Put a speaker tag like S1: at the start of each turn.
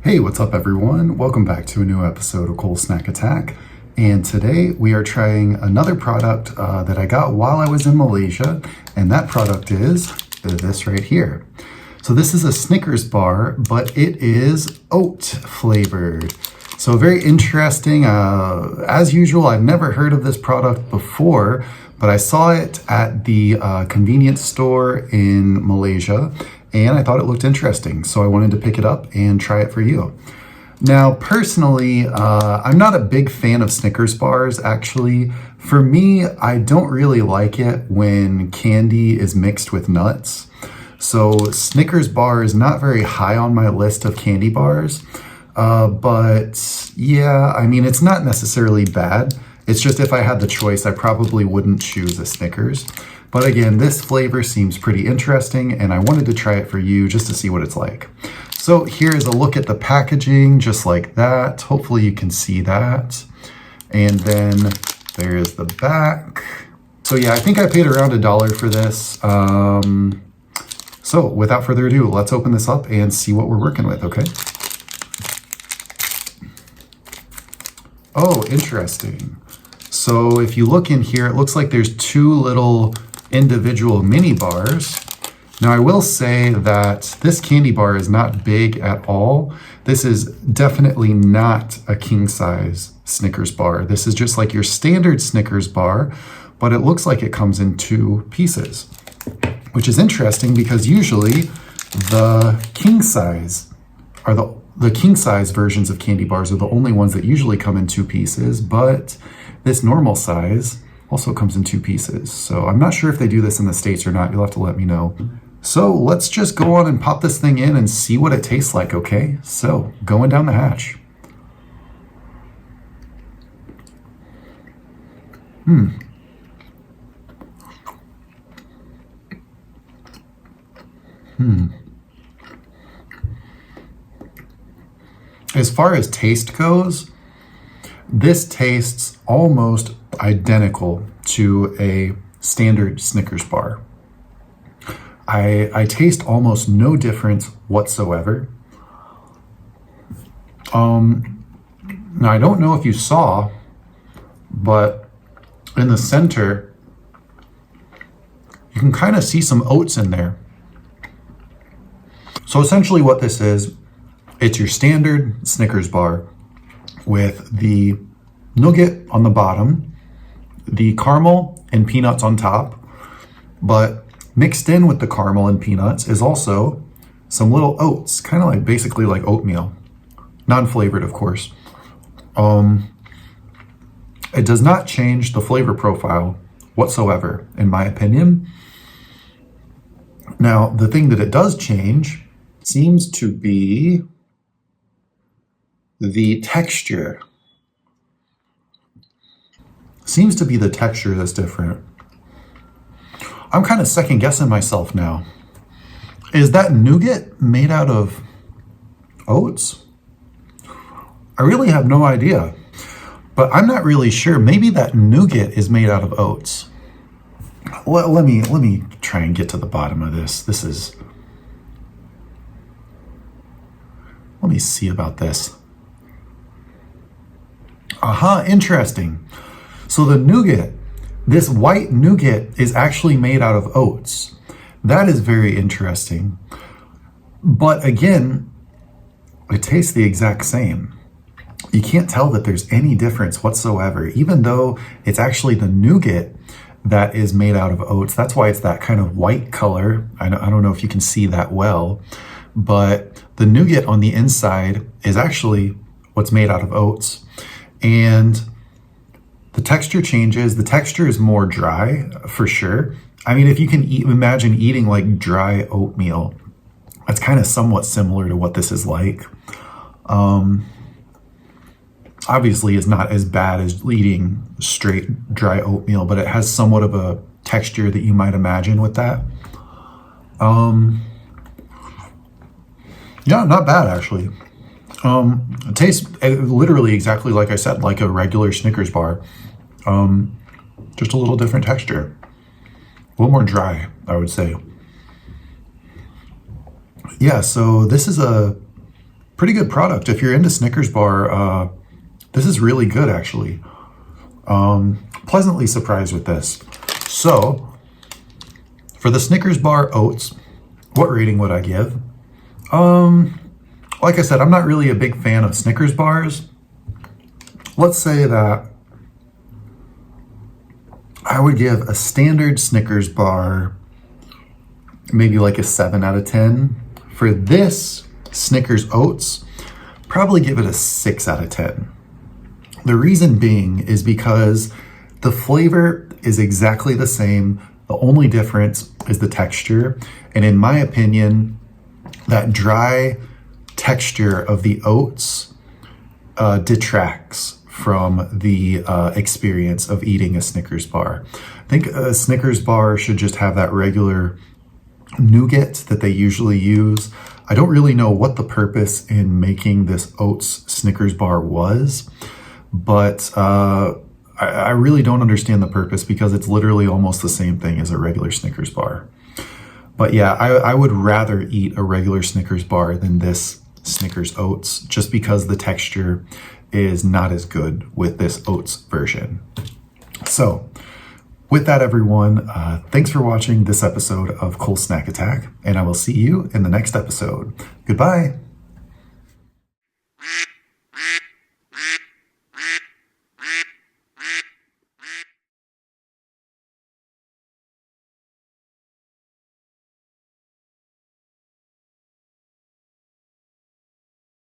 S1: Hey, what's up everyone? Welcome back to a new episode of Cool Snack Attack. And today we are trying another product that I got while I was in Malaysia. And that product is this right here. So this is a Snickers bar, but it is oat flavored. So very interesting. As usual, I've never heard of this product before, but I saw it at the convenience store in Malaysia. And I thought it looked interesting, so I wanted to pick it up and try it for you. Now, personally, I'm not a big fan of Snickers bars, actually. For me, I don't really like it when candy is mixed with nuts. So Snickers bar is not very high on my list of candy bars. But yeah, I mean, it's not necessarily bad. It's just if I had the choice, I probably wouldn't choose a Snickers. But again, this flavor seems pretty interesting and I wanted to try it for you just to see what it's like. So here's a look at the packaging, just like that. Hopefully you can see that. And then there's the back. So yeah, I think I paid around $1 for this. So without further ado, let's open this up and see what we're working with, okay? Oh, interesting. So if you look in here, it looks like there's two little individual mini bars. Now I will say that this candy bar is not big at all. This is definitely not a king size Snickers bar. This is just like your standard Snickers bar, but it looks like it comes in two pieces, which is interesting because usually the king size are the king size versions of candy bars are the only ones that usually come in two pieces, but this normal size also comes in two pieces. So I'm not sure if they do this in the States or not. You'll have to let me know. So let's just go on and pop this thing in and see what it tastes like, okay? So going down the hatch. As far as taste goes, this tastes almost identical to a standard Snickers bar. I taste almost no difference whatsoever. Now I don't know if you saw, but in the center, you can kind of see some oats in there. So essentially what this is, it's your standard Snickers bar with the nougat on the bottom, the caramel and peanuts on top, but mixed in with the caramel and peanuts is also some little oats, kind of like basically like oatmeal, non-flavored of course. It does not change the flavor profile whatsoever, in my opinion. Now, the thing that it does change seems to be the texture. Seems to be the texture that's different. I'm kind of second guessing myself now. Is that nougat made out of oats? I really have no idea, but I'm not really sure. Maybe that nougat is made out of oats. Let me try and get to the bottom of this. Let me see about this. Aha, interesting. So the nougat, this white nougat is actually made out of oats. That is very interesting. But again, it tastes the exact same. You can't tell that there's any difference whatsoever, even though it's actually the nougat that is made out of oats. That's why it's that kind of white color. I don't know if you can see that well, but the nougat on the inside is actually what's made out of oats. And the texture changes. The texture is more dry for sure. I mean, if you can imagine eating like dry oatmeal, that's kind of somewhat similar to what this is like. Obviously, it's not as bad as eating straight dry oatmeal, but it has somewhat of a texture that you might imagine with that. Yeah, not bad actually. It tastes literally exactly like I said, like a regular Snickers bar. Just a little different texture. A little more dry, I would say. Yeah, so this is a pretty good product. If you're into Snickers bar, this is really good actually. Pleasantly surprised with this. So for the Snickers bar Oats, what rating would I give? Like I said, I'm not really a big fan of Snickers bars. Let's say that I would give a standard Snickers bar maybe like a 7 out of 10. For this Snickers Oats, probably give it a 6 out of 10. The reason being is because the flavor is exactly the same. The only difference is the texture. And in my opinion, that dry texture of the oats detracts from the experience of eating a Snickers bar. I think a Snickers bar should just have that regular nougat that they usually use. I don't really know what the purpose in making this Oats Snickers bar was, but I really don't understand the purpose because it's literally almost the same thing as a regular Snickers bar. But yeah, I would rather eat a regular Snickers bar than this Snickers Oats, just because the texture is not as good with this Oats version. So with that, everyone, thanks for watching this episode of Cool Snack Attack, and I will see you in the next episode. Goodbye.